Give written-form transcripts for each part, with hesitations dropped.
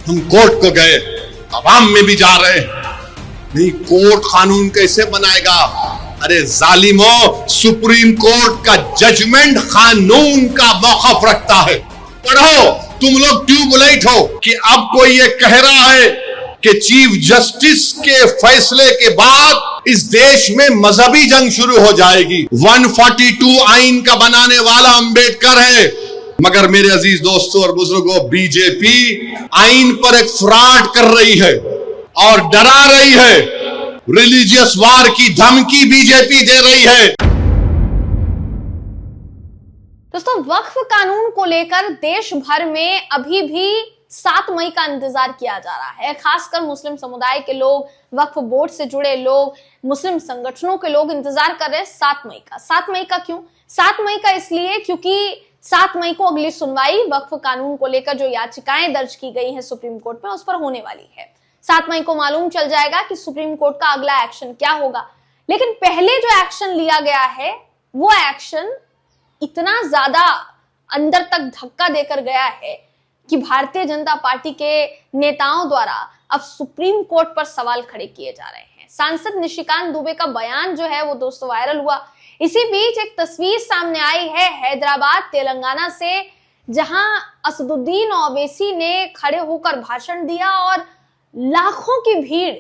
हम कोर्ट को गए, अवाम में भी जा रहे हैं, नहीं कोर्ट कानून कैसे बनाएगा? अरे जालिमो, सुप्रीम कोर्ट का जजमेंट कानून का मौकफ रखता है। पढ़ो, तुम लोग ट्यूबलाइट हो कि अब कोई ये कह रहा है कि चीफ जस्टिस के फैसले के बाद इस देश में मजहबी जंग शुरू हो जाएगी। 142 आइन का बनाने वाला अंबेडकर है, मगर मेरे अजीज दोस्तों और बुजुर्गों, बीजेपी आइन पर एक फ्रॉड कर रही है और डरा रही है। रिलीजियस वार की धमकी बीजेपी दे रही है। दोस्तों, वक्फ कानून को लेकर देश भर में अभी भी 7 मई का इंतजार किया जा रहा है। खासकर मुस्लिम समुदाय के लोग, वक्फ बोर्ड से जुड़े लोग, मुस्लिम संगठनों के लोग इंतजार कर रहे हैं 7 मई का। 7 मई का क्यों? 7 मई का इसलिए क्योंकि 7 मई को अगली सुनवाई वक्फ कानून को लेकर जो याचिकाएं दर्ज की गई हैं सुप्रीम कोर्ट में, उस पर होने वाली है। 7 मई को मालूम चल जाएगा कि सुप्रीम कोर्ट का अगला एक्शन क्या होगा। लेकिन पहले जो एक्शन लिया गया है वो एक्शन इतना ज्यादा अंदर तक धक्का देकर गया है कि भारतीय जनता पार्टी के नेताओं द्वारा अब सुप्रीम कोर्ट पर सवाल खड़े किए जा रहे हैं। सांसद निशिकांत दुबे का बयान जो है वो दोस्तों वायरल हुआ। इसी बीच एक तस्वीर सामने आई है हैदराबाद तेलंगाना से, जहां असदुद्दीन ओवैसी ने खड़े होकर भाषण दिया और लाखों की भीड़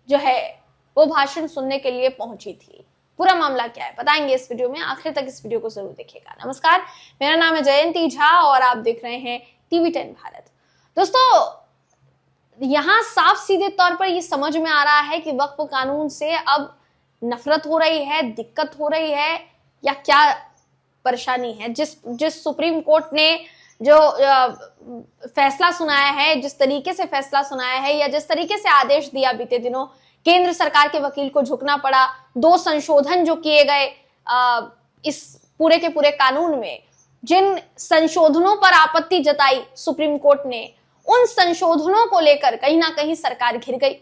जो है वो भाषण सुनने के लिए पहुंची थी। पूरा मामला क्या है बताएंगे इस वीडियो में, आखिर तक इस वीडियो को जरूर देखिएगा। नमस्कार, मेरा नाम है जयंती झा और आप देख रहे हैं TV10 भारत। दोस्तों, यहां साफ सीधे तौर पर ये समझ में आ रहा है कि वक्फ कानून से अब नफरत हो रही है, दिक्कत हो रही है, या क्या परेशानी है। जिस सुप्रीम कोर्ट ने जो फैसला सुनाया है, जिस तरीके से फैसला सुनाया है, या जिस तरीके से आदेश दिया बीते दिनों, केंद्र सरकार के वकील को झुकना पड़ा। 2 संशोधन जो किए गए इस पूरे के पूरे कानून में, जिन संशोधनों पर आपत्ति जताई सुप्रीम कोर्ट ने, उन संशोधनों को लेकर कहीं ना कहीं सरकार घिर गई।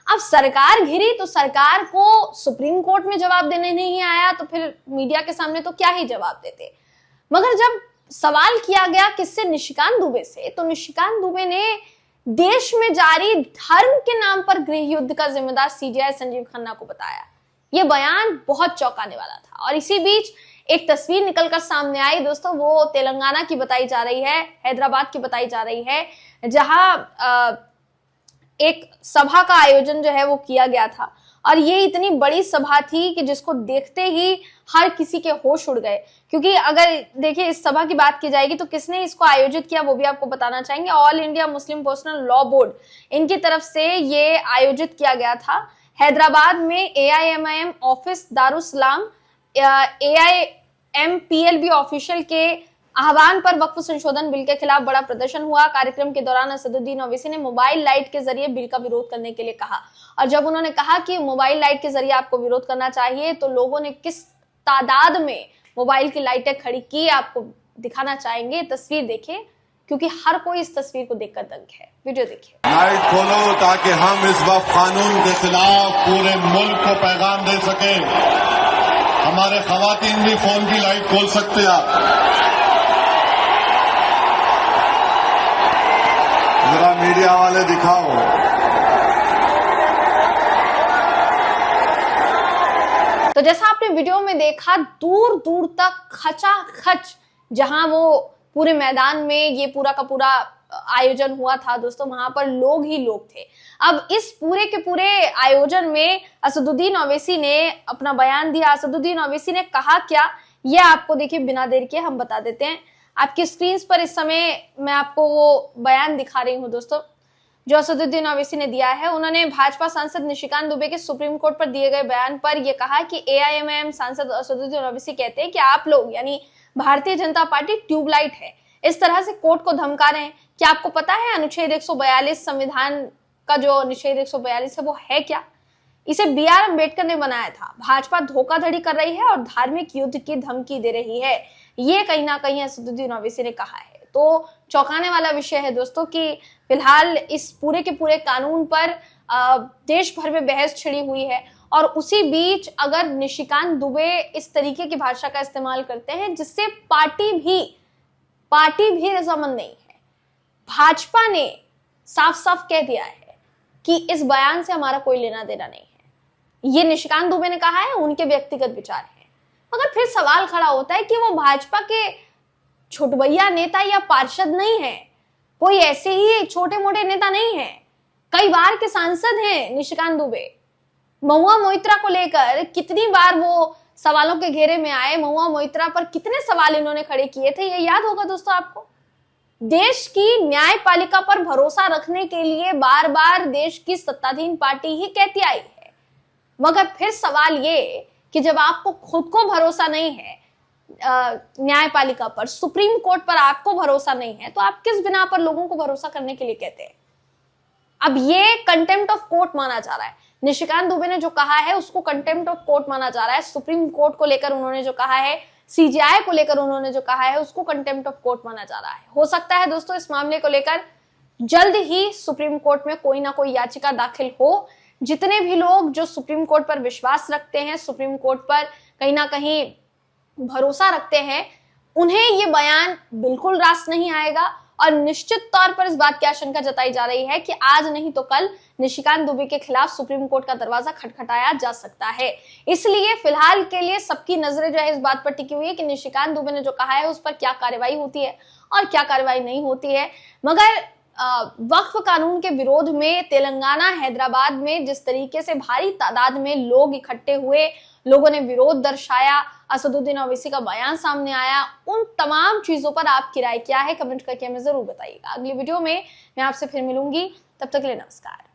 अब सरकार घिरी तो सरकार को सुप्रीम कोर्ट में जवाब देने नहीं आया तो फिर मीडिया के सामने तो क्या ही जवाब देते। मगर जब सवाल किया गया किससे? निशिकांत दुबे से, तो निशिकांत दुबे ने देश में जारी धर्म के नाम पर गृह युद्ध का जिम्मेदार CJI संजीव खन्ना को बताया। यह बयान बहुत चौंकाने वाला था। और इसी बीच एक तस्वीर निकलकर सामने आई दोस्तों, वो तेलंगाना की बताई जा रही है, हैदराबाद की बताई जा रही है, जहां एक सभा का आयोजन जो है वो किया गया था। और ये इतनी बड़ी सभा थी कि जिसको देखते ही हर किसी के होश उड़ गए। क्योंकि अगर देखिए इस सभा की बात की जाएगी तो किसने इसको आयोजित किया वो भी आपको बताना चाहेंगे। All India Muslim personal law board, इनकी तरफ से ये आयोजित किया गया था हैदराबाद में। AIMIM office, Darussalam, AIMPLB official के आह्वान पर वक्फ संशोधन बिल के खिलाफ बड़ा प्रदर्शन हुआ। कार्यक्रम के दौरान असदुद्दीन ओवैसी ने मोबाइल लाइट के जरिए बिल का विरोध करने के लिए कहा। और जब उन्होंने कहा कि मोबाइल लाइट के जरिए आपको विरोध करना चाहिए, तो लोगों ने किस तादाद में मोबाइल की लाइटें खड़ी की आपको दिखाना चाहेंगे। तस्वीर देखिए, क्योंकि हर कोई इस तस्वीर को देखकर दंग है। वीडियो देखिए। लाइट खोलो ताकि हम इस वक्त कानून के खिलाफ पूरे मुल्क को पैगाम दे सके। हमारे खवातीन भी फोन की लाइट खोल सकते हैं आप। जरा मीडिया वाले दिखाओ। तो जैसा आपने वीडियो में देखा, दूर दूर तक खचाखच जहां वो पूरे मैदान में ये पूरा का पूरा आयोजन हुआ था दोस्तों, वहां पर लोग ही लोग थे। अब इस पूरे के पूरे आयोजन में असदुद्दीन ओवैसी ने अपना बयान दिया। असदुद्दीन ओवैसी ने कहा क्या, ये आपको देखिए बिना देर के हम बता देते हैं। आपकी स्क्रीन पर इस समय मैं आपको वो बयान दिखा रही हूं दोस्तों, जो असदुद्दीन ओवैसी ने दिया है। उन्होंने भाजपा सांसद निशिकांत दुबे के सुप्रीम कोर्ट पर दिए गए बयान पर यह कहा कि AIMIM सांसद असदुद्दीन ओवैसी कहते हैं कि आप लोग यानी भारतीय जनता पार्टी ट्यूबलाइट है, इस तरह से कोर्ट को धमका रहे हैं। क्या आपको पता है अनुच्छेद 142 संविधान का जो अनुच्छेद 142 है वो है क्या? इसे BR अम्बेडकर ने बनाया था। भाजपा धोखाधड़ी कर रही है और धार्मिक युद्ध की धमकी दे रही है, ये कहीं ना कहीं असदुद्दीन ओवैसी ने कहा है। तो चौंकाने वाला विषय है दोस्तों कि फिलहाल इस पूरे के पूरे कानून पर देश भर में बहस छिड़ी हुई है। और उसी बीच अगर निशिकांत दुबे इस तरीके की भाषा का इस्तेमाल करते हैं जिससे पार्टी भी रजामंद नहीं है, भाजपा ने साफ साफ कह दिया है कि इस बयान से हमारा कोई लेना देना नहीं है। ये निशिकांत दुबे ने कहा है, उनके व्यक्तिगत विचार हैं। मगर फिर सवाल खड़ा होता है कि वो भाजपा के छुटभैया नेता या पार्षद नहीं है, कोई ऐसे ही छोटे मोटे नेता नहीं है, कई बार के सांसद हैं निशिकांत दुबे। महुआ मोइत्रा को लेकर कितनी बार वो सवालों के घेरे में आए, महुआ मोइत्रा पर कितने सवाल इन्होंने खड़े किए थे, ये याद होगा दोस्तों आपको। देश की न्यायपालिका पर भरोसा रखने के लिए बार बार देश की सत्ताधीन पार्टी ही कहती आई है। मगर फिर सवाल ये कि जब आपको खुद को भरोसा नहीं है न्यायपालिका पर, सुप्रीम कोर्ट पर आपको भरोसा नहीं है, तो आप किस बिना पर लोगों को भरोसा करने के लिए कहते हैं? अब ये कंटेम्प्ट ऑफ कोर्ट माना जा रहा है। निशिकांत दुबे ने जो कहा है उसको कंटेम्प्ट ऑफ कोर्ट माना जा रहा है। सुप्रीम कोर्ट को लेकर उन्होंने जो कहा है, सीजेआई को लेकर उन्होंने जो कहा है, उसको कंटेम्प्ट ऑफ कोर्ट माना जा रहा है। हो सकता है दोस्तों इस मामले को लेकर जल्द ही सुप्रीम कोर्ट में कोई ना कोई याचिका दाखिल हो। जितने भी लोग जो सुप्रीम कोर्ट पर विश्वास रखते हैं, सुप्रीम कोर्ट पर कहीं ना कहीं भरोसा रखते हैं, उन्हें ये बयान बिल्कुल रास नहीं आएगा। और निश्चित तौर पर इस बात की आशंका जताई जा रही है कि आज नहीं तो कल निशिकांत दुबे के खिलाफ सुप्रीम कोर्ट का दरवाजा खटखटाया जा सकता है। इसलिए फिलहाल के लिए सबकी नजरें जो है इस बात पर टिकी हुई है कि निशिकांत दुबे ने जो कहा है उस पर क्या कार्रवाई होती है और क्या कार्रवाई नहीं होती है। मगर वक्फ कानून के विरोध में तेलंगाना, हैदराबाद में जिस तरीके से भारी तादाद में लोग इकट्ठे हुए, लोगों ने विरोध दर्शाया, असदुद्दीन ओवैसी का बयान सामने आया, उन तमाम चीजों पर आपकी राय क्या है कमेंट करके हमें जरूर बताइएगा। अगली वीडियो में मैं आपसे फिर मिलूंगी, तब तक के लिए नमस्कार।